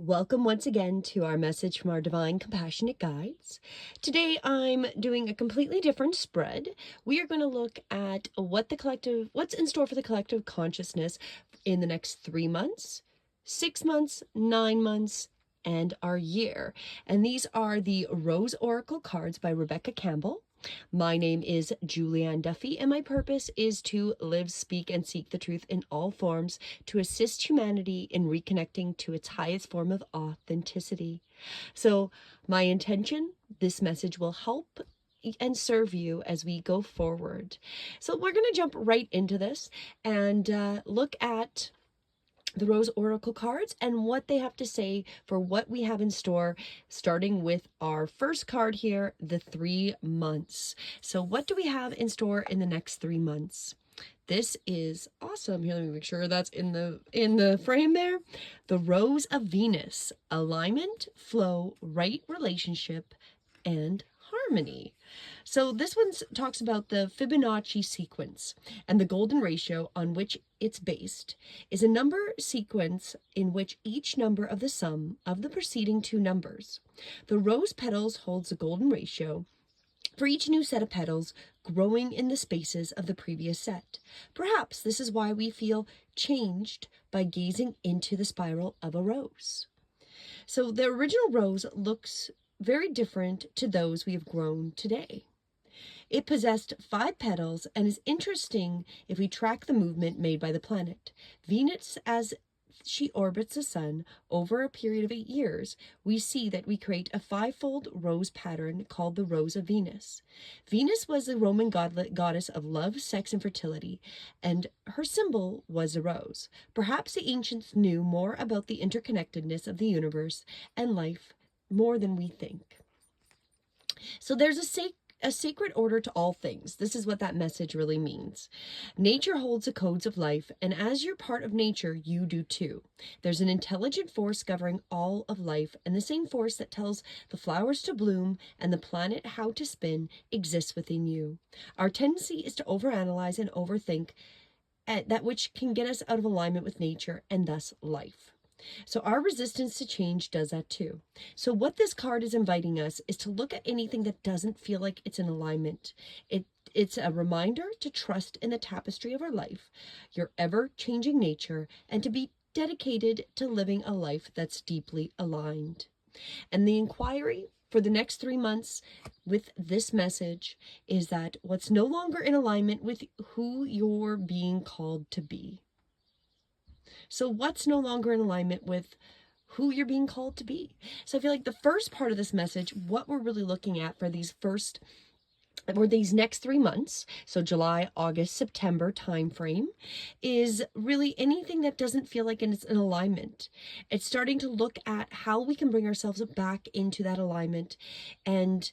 Welcome once again to our message from our Divine Compassionate Guides. Today I'm doing a completely different spread. We are going to look at what's in store for the collective consciousness in the next 3 months, 6 months, 9 months, and our year. And these are the Rose Oracle cards by Rebecca Campbell. My name is Julianne Duffy, and my purpose is to live, speak, and seek the truth in all forms to assist humanity in reconnecting to its highest form of authenticity. So my intention, this message will help and serve you as we go forward. So we're going to jump right into this and look at the Rose Oracle cards and what they have to say for what we have in store, starting with our first card here, the 3 months. So what do we have in store in the next 3 months? This is awesome. Here, let me make sure that's in the frame there. The Rose of Venus, alignment, flow, right relationship, and harmony. So this one talks about the Fibonacci sequence, and the golden ratio on which it's based is a number sequence in which each number of the sum of the preceding 2 numbers. The rose petals holds a golden ratio for each new set of petals growing in the spaces of the previous set. Perhaps this is why we feel changed by gazing into the spiral of a rose. So the original rose looks very different to those we have grown today. It possessed 5 petals and is interesting if we track the movement made by the planet. Venus, as she orbits the sun over a period of 8 years, we see that we create a 5-fold rose pattern called the Rose of Venus. Venus was the Roman goddess of love, sex, and fertility, and her symbol was a rose. Perhaps the ancients knew more about the interconnectedness of the universe and life more than we think. So there's a sacred order to all things. This is what that message really means. Nature holds the codes of life, and as you're part of nature, you do too. There's an intelligent force governing all of life, and the same force that tells the flowers to bloom and the planet how to spin exists within you. Our tendency is to overanalyze and overthink that which can get us out of alignment with nature and thus life. So our resistance to change does that too. So what this card is inviting us is to look at anything that doesn't feel like it's in alignment. It's a reminder to trust in the tapestry of our life, your ever-changing nature, and to be dedicated to living a life that's deeply aligned. And the inquiry for the next 3 months with this message is that what's no longer in alignment with who you're being called to be. So what's no longer in alignment with who you're being called to be? So I feel like the first part of this message, what we're really looking at for these next 3 months, so July, August, September timeframe, is really anything that doesn't feel like it's in alignment. It's starting to look at how we can bring ourselves back into that alignment and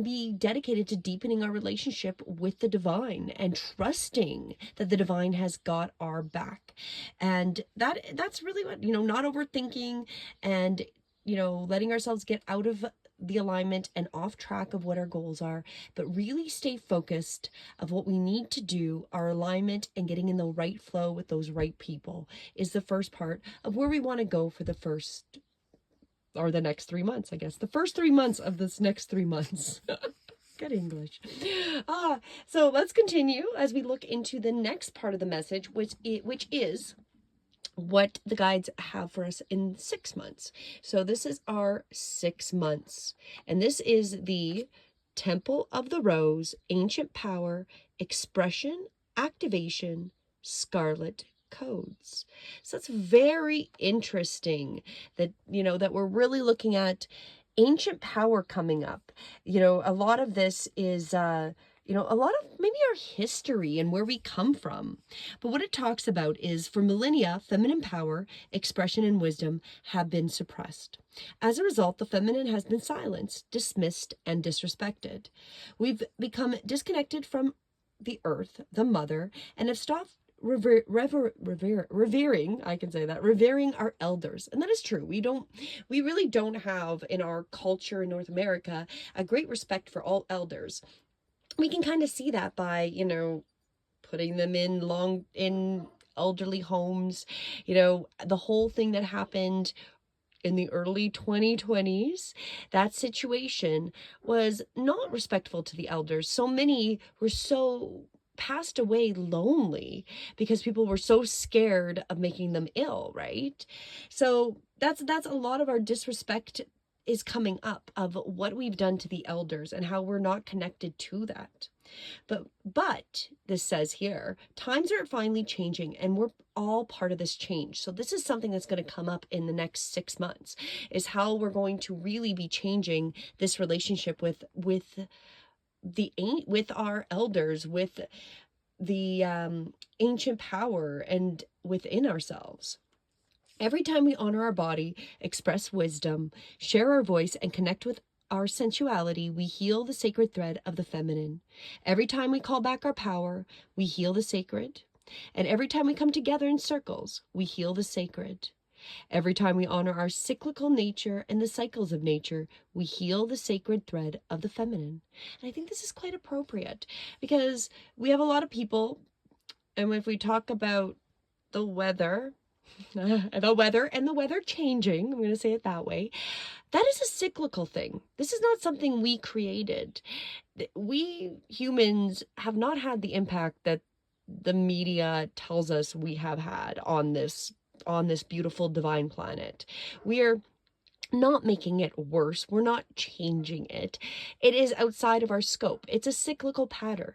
be dedicated to deepening our relationship with the divine and trusting that the divine has got our back. And that's really what, not overthinking and, letting ourselves get out of the alignment and off track of what our goals are, but really stay focused of what we need to do. Our alignment and getting in the right flow with those right people is the first part of where we want to go for the next 3 months, I guess. The first 3 months of this next 3 months. Good English. So let's continue as we look into the next part of the message, which is what the guides have for us in 6 months. So this is our 6 months. And this is the Temple of the Rose, Ancient Power, Expression, Activation, Scarlet Codes. So that's very interesting that, that we're really looking at ancient power coming up. A lot of this is, a lot of maybe our history and where we come from. But what it talks about is for millennia, feminine power, expression, and wisdom have been suppressed. As a result, the feminine has been silenced, dismissed, and disrespected. We've become disconnected from the earth, the mother, and have stopped revering our elders. And that is true. We really don't have in our culture in North America a great respect for all elders. We can kind of see that by, putting them in elderly homes. You know, the whole thing that happened in the early 2020s, that situation was not respectful to the elders. So many were so passed away lonely because people were so scared of making them ill, right? So that's a lot of our disrespect is coming up of what we've done to the elders and how we're not connected to that. But this says here, times are finally changing and we're all part of this change. So this is something that's going to come up in the next 6 months, is how we're going to really be changing this relationship with our elders, with the ancient power, and within ourselves. Every time we honor our body, express wisdom, share our voice, and connect with our sensuality, we heal the sacred thread of the feminine. Every time we call back our power, we heal the sacred. And every time we come together in circles, we heal the sacred. Every time we honor our cyclical nature and the cycles of nature, we heal the sacred thread of the feminine. And I think this is quite appropriate because we have a lot of people, and if we talk about the weather, and the weather changing, I'm going to say it that way, that is a cyclical thing. This is not something we created. We humans have not had the impact that the media tells us we have had on this beautiful divine planet. We are not making it worse. We're not changing it. It is outside of our scope. It's a cyclical pattern.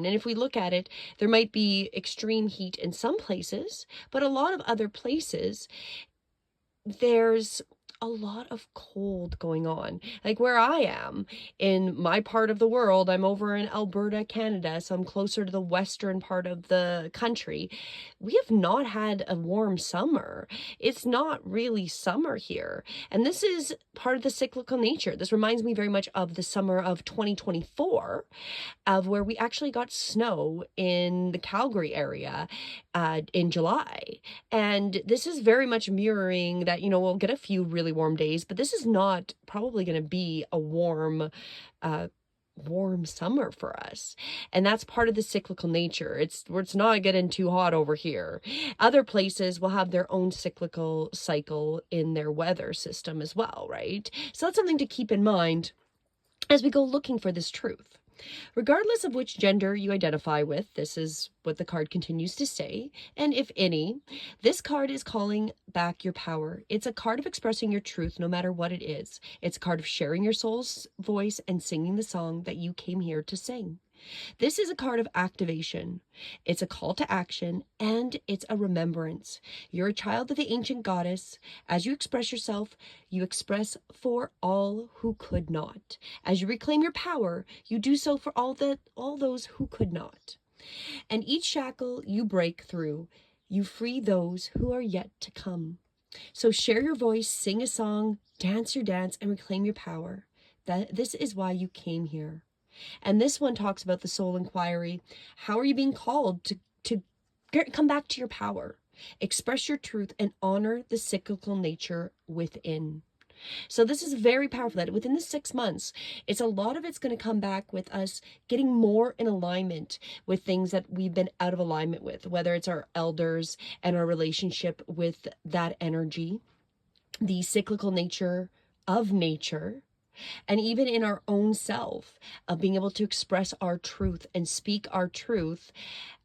And if we look at it, there might be extreme heat in some places, but a lot of other places, there's a lot of cold going on. Like where I am in my part of the world, I'm over in Alberta, Canada, so I'm closer to the western part of the country. We have not had a warm summer. It's not really summer here. And this is part of the cyclical nature. This reminds me very much of the summer of 2024, of where we actually got snow in the Calgary area in July. And this is very much mirroring that, we'll get a few really warm days, but this is not probably going to be a warm summer for us. And that's part of the cyclical nature. It's not getting too hot over here. Other places will have their own cyclical cycle in their weather system as well, right? So that's something to keep in mind as we go looking for this truth. Regardless of which gender you identify with, this is what the card continues to say, and if any, this card is calling back your power. It's a card of expressing your truth no matter what it is. It's a card of sharing your soul's voice and singing the song that you came here to sing. This is a card of activation. It's a call to action, and it's a remembrance. You're a child of the ancient goddess. As you express yourself, you express for all who could not. As you reclaim your power, you do so for all those who could not. And each shackle you break through, you free those who are yet to come. So share your voice, sing a song, dance your dance, and reclaim your power. This is why you came here. And this one talks about the soul inquiry. How are you being called to come back to your power? Express your truth and honor the cyclical nature within. So this is very powerful, that within the 6 months, a lot of it's going to come back with us getting more in alignment with things that we've been out of alignment with, whether it's our elders and our relationship with that energy, the cyclical nature of nature, and even in our own self, of being able to express our truth and speak our truth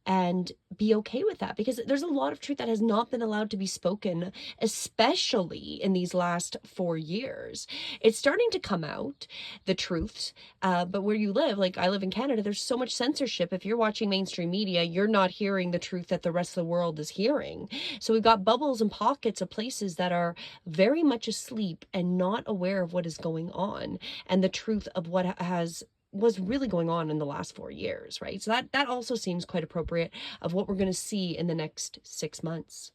and be okay with that, because there's a lot of truth that has not been allowed to be spoken, especially in these last 4 years. It's starting to come out, the truths, but where you live, like I live in Canada, there's so much censorship. If you're watching mainstream media, you're not hearing the truth that the rest of the world is hearing. So we've got bubbles and pockets of places that are very much asleep and not aware of what is going on and the truth of what was really going on in the last 4 years, right? So that also seems quite appropriate of what we're going to see in the next 6 months.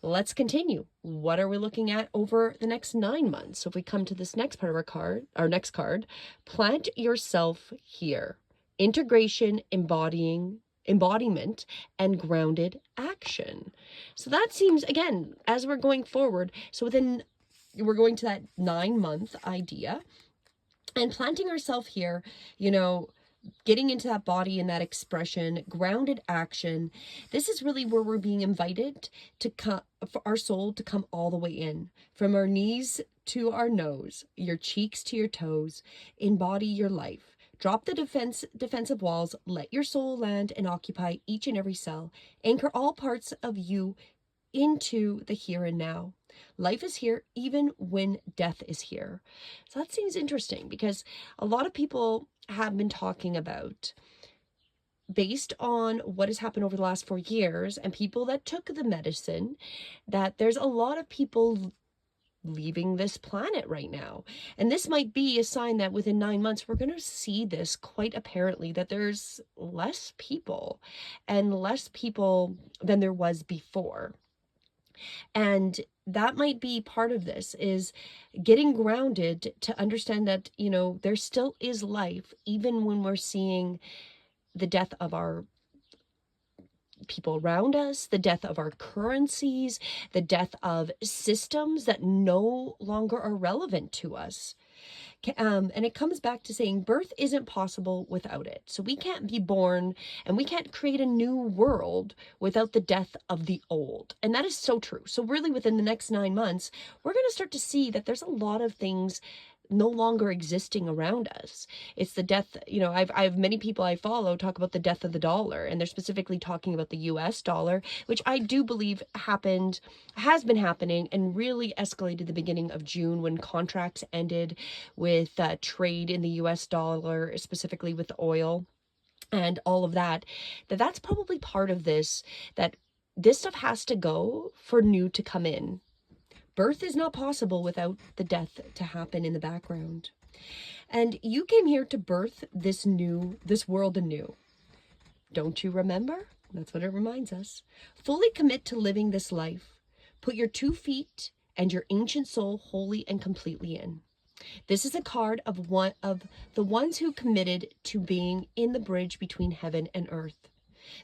Let's continue. What are we looking at over the next 9 months? So if we come to this next part of our next card, plant yourself here. Integration, embodiment, and grounded action. So that seems, again, as we're going forward, we're going to that 9-month idea. And planting ourselves here, getting into that body and that expression, grounded action. This is really where we're being invited to come, for our soul to come all the way in, from our knees to our nose, your cheeks to your toes. Embody your life. Drop the defensive walls. Let your soul land and occupy each and every cell. Anchor all parts of you into the here and now. Life is here even when death is here. So that seems interesting, because a lot of people have been talking about, based on what has happened over the last 4 years and people that took the medicine, that there's a lot of people leaving this planet right now. And this might be a sign that within 9 months, we're going to see this quite apparently, that there's less people and less people than there was before. And that might be part of this, is getting grounded to understand that, you know, there still is life, even when we're seeing the death of our people around us, the death of our currencies, the death of systems that no longer are relevant to us. And it comes back to saying birth isn't possible without it. So we can't be born and we can't create a new world without the death of the old. And that is so true. So really within the next 9 months, we're going to start to see that there's a lot of things no longer existing around us. It's the death, you know, I've many people I follow talk about the death of the dollar, and they're specifically talking about the US dollar, which I do believe has been happening and really escalated the beginning of June, when contracts ended with trade in the US dollar, specifically with oil and all of that. That's probably part of this, that this stuff has to go for new to come in. Birth is not possible without the death to happen in the background. And you came here to birth this world anew. Don't you remember? That's what it reminds us. Fully commit to living this life. Put your 2 feet and your ancient soul wholly and completely in. This is a card of one of the ones who committed to being in the bridge between heaven and earth.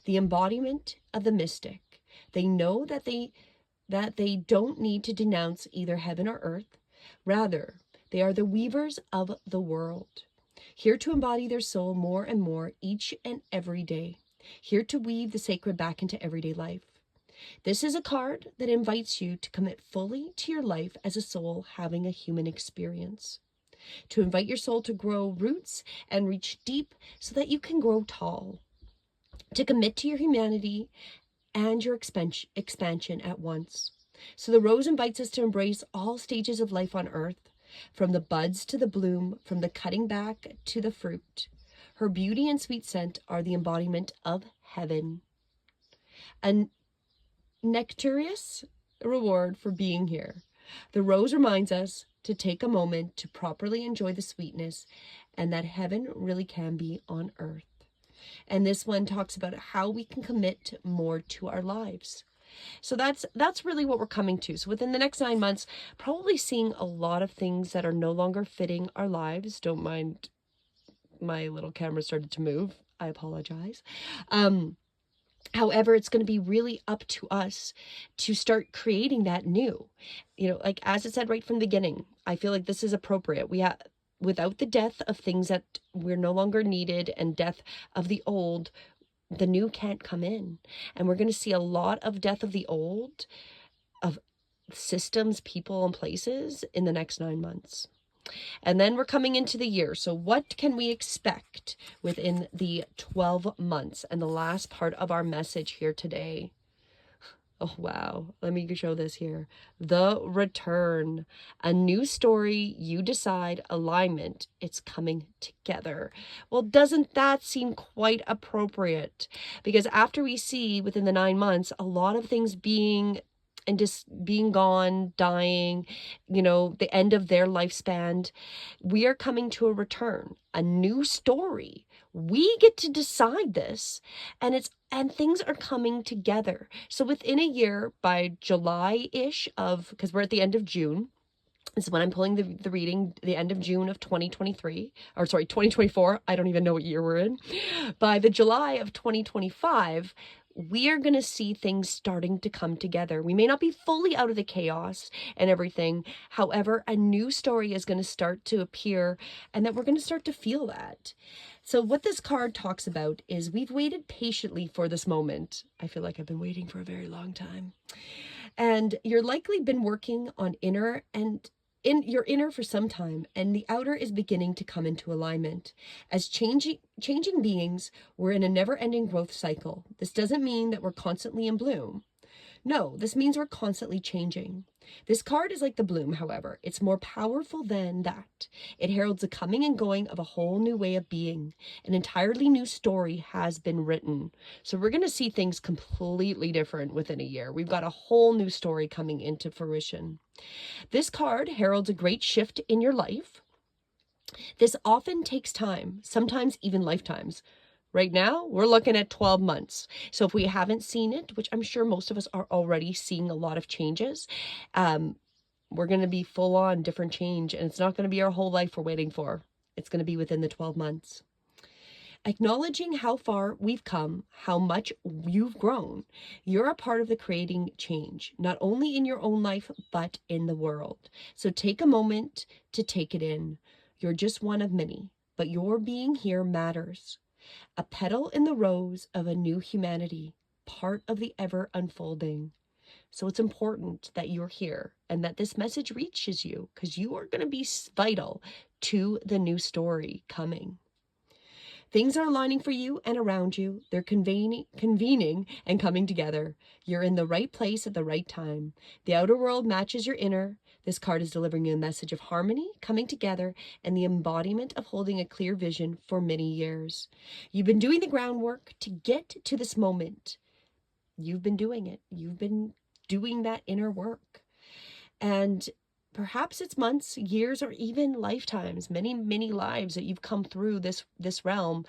The embodiment of the mystic. They know that they don't need to denounce either heaven or earth. Rather, they are the weavers of the world, here to embody their soul more and more each and every day, here to weave the sacred back into everyday life. This is a card that invites you to commit fully to your life as a soul having a human experience, to invite your soul to grow roots and reach deep so that you can grow tall, to commit to your humanity and your expansion at once. So the rose invites us to embrace all stages of life on earth, from the buds to the bloom, from the cutting back to the fruit. Her beauty and sweet scent are the embodiment of heaven. A nectarous reward for being here. The rose reminds us to take a moment to properly enjoy the sweetness, and that heaven really can be on earth. And this one talks about how we can commit more to our lives. So that's really what we're coming to. So within the next 9 months, probably seeing a lot of things that are no longer fitting our lives. Don't mind, my little camera started to move. I apologize. However, it's going to be really up to us to start creating that new. You know, like as it said right from the beginning, I feel like this is appropriate. Without the death of things that we're no longer needed and death of the old, the new can't come in. And we're going to see a lot of death of the old, of systems, people, and places in the next 9 months. And then we're coming into the year. So what can we expect within the 12 months? And the last part of our message here today. Oh, wow. Let me show this here. The return. A new story. You decide. Alignment. It's coming together. Well, doesn't that seem quite appropriate? Because after we see within the 9 months, a lot of things being gone, dying, you know, the end of their lifespan, we are coming to a return, a new story. We get to decide this, and things are coming together. So within a year, by July-ish because we're at the end of June, this is when I'm pulling the reading, the end of June of 2024. I don't even know what year we're in. By the July of 2025, we are going to see things starting to come together. We may not be fully out of the chaos and everything. However, a new story is going to start to appear, and that we're going to start to feel that. So what this card talks about is we've waited patiently for this moment. I feel like I've been waiting for a very long time. And you're likely been working on inner and in your inner for some time, and the outer is beginning to come into alignment. As changing beings, we're in a never-ending growth cycle. This doesn't mean that we're constantly in bloom. No, this means we're constantly changing. This card is like the bloom, however. It's more powerful than that. It heralds the coming and going of a whole new way of being. An entirely new story has been written. So we're going to see things completely different within a year. We've got a whole new story coming into fruition. This card heralds a great shift in your life. This often takes time, sometimes even lifetimes. Right now, we're looking at 12 months. So if we haven't seen it, which I'm sure most of us are already seeing a lot of changes, we're going to be full on different change, and it's not going to be our whole life we're waiting for. It's going to be within the 12 months. Acknowledging how far we've come, how much you've grown. You're a part of the creating change, not only in your own life, but in the world. So take a moment to take it in. You're just one of many, but your being here matters. A petal in the rose of a new humanity, part of the ever unfolding. So it's important that you're here and that this message reaches you, because you are going to be vital to the new story coming. Things are aligning for you and around you. They're convening and coming together. You're in the right place at the right time. The outer world matches your inner. This card is delivering you a message of harmony, coming together, and the embodiment of holding a clear vision for many years. You've been doing the groundwork to get to this moment. You've been doing it. You've been doing that inner work. And perhaps it's months, years, or even lifetimes, many, many lives that you've come through this realm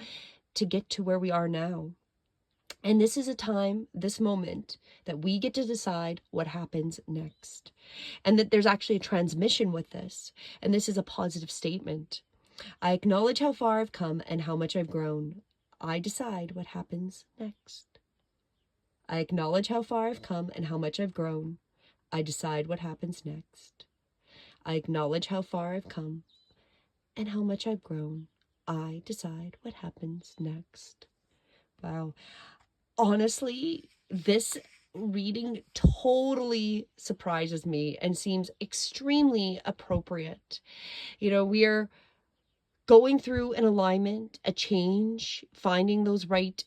to get to where we are now. And this is a time, this moment, that we get to decide what happens next. And that there's actually a transmission with this. And this is a positive statement. I acknowledge how far I've come and how much I've grown. I decide what happens next. I acknowledge how far I've come and how much I've grown. I decide what happens next. I acknowledge how far I've come and how much I've grown. I decide what happens next. Wow. Honestly, this reading totally surprises me and seems extremely appropriate. You know, we're going through an alignment, a change, finding those right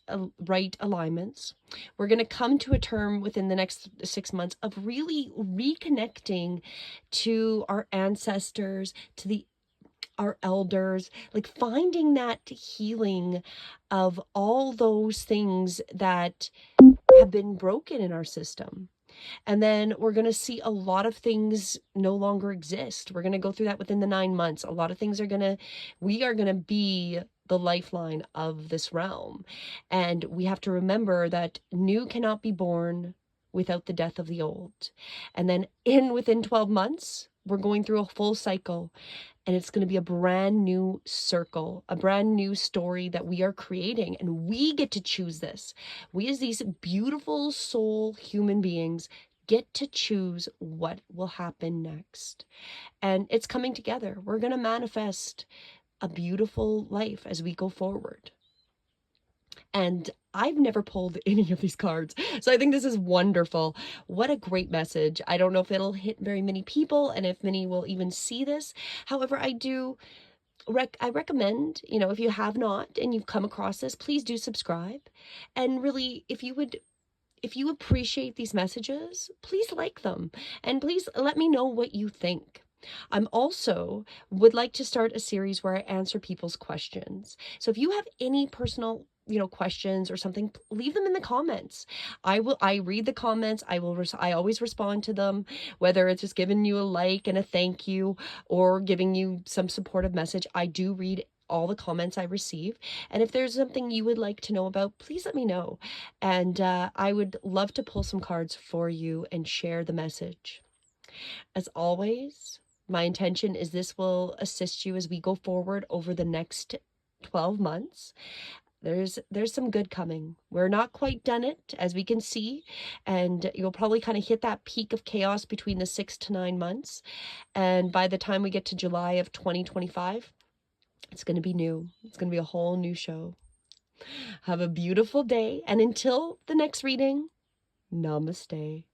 alignments. We're going to come to a term within the next 6 months of really reconnecting to our ancestors, to our elders, like finding that healing of all those things that have been broken in our system. And then we're going to see a lot of things no longer exist. We're going to go through that within the 9 months. A lot of things we are going to be the lifeline of this realm. And we have to remember that new cannot be born without the death of the old. And then within 12 months, we're going through a full cycle. And it's going to be a brand new circle, a brand new story that we are creating. And we get to choose this. We, as these beautiful soul human beings, get to choose what will happen next. And it's coming together. We're going to manifest a beautiful life as we go forward. And I've never pulled any of these cards, so I think this is wonderful. What a great message. I don't know if it'll hit very many people and if many will even see this. However, I recommend, if you have not and you've come across this, please do subscribe. And really, if you appreciate these messages, please like them and please let me know what you think. I'm also would like to start a series where I answer people's questions. So if you have any personal questions or something, leave them in the comments. I read the comments. I always respond to them, whether it's just giving you a like and a thank you or giving you some supportive message. I do read all the comments I receive. And if there's something you would like to know about, please let me know. And I would love to pull some cards for you and share the message. As always, my intention is this will assist you as we go forward over the next 12 months. There's some good coming. We're not quite done it, as we can see, and you'll probably kind of hit that peak of chaos between the 6 to 9 months. And by the time we get to July of 2025, it's going to be new. It's going to be a whole new show. Have a beautiful day, and until the next reading, namaste.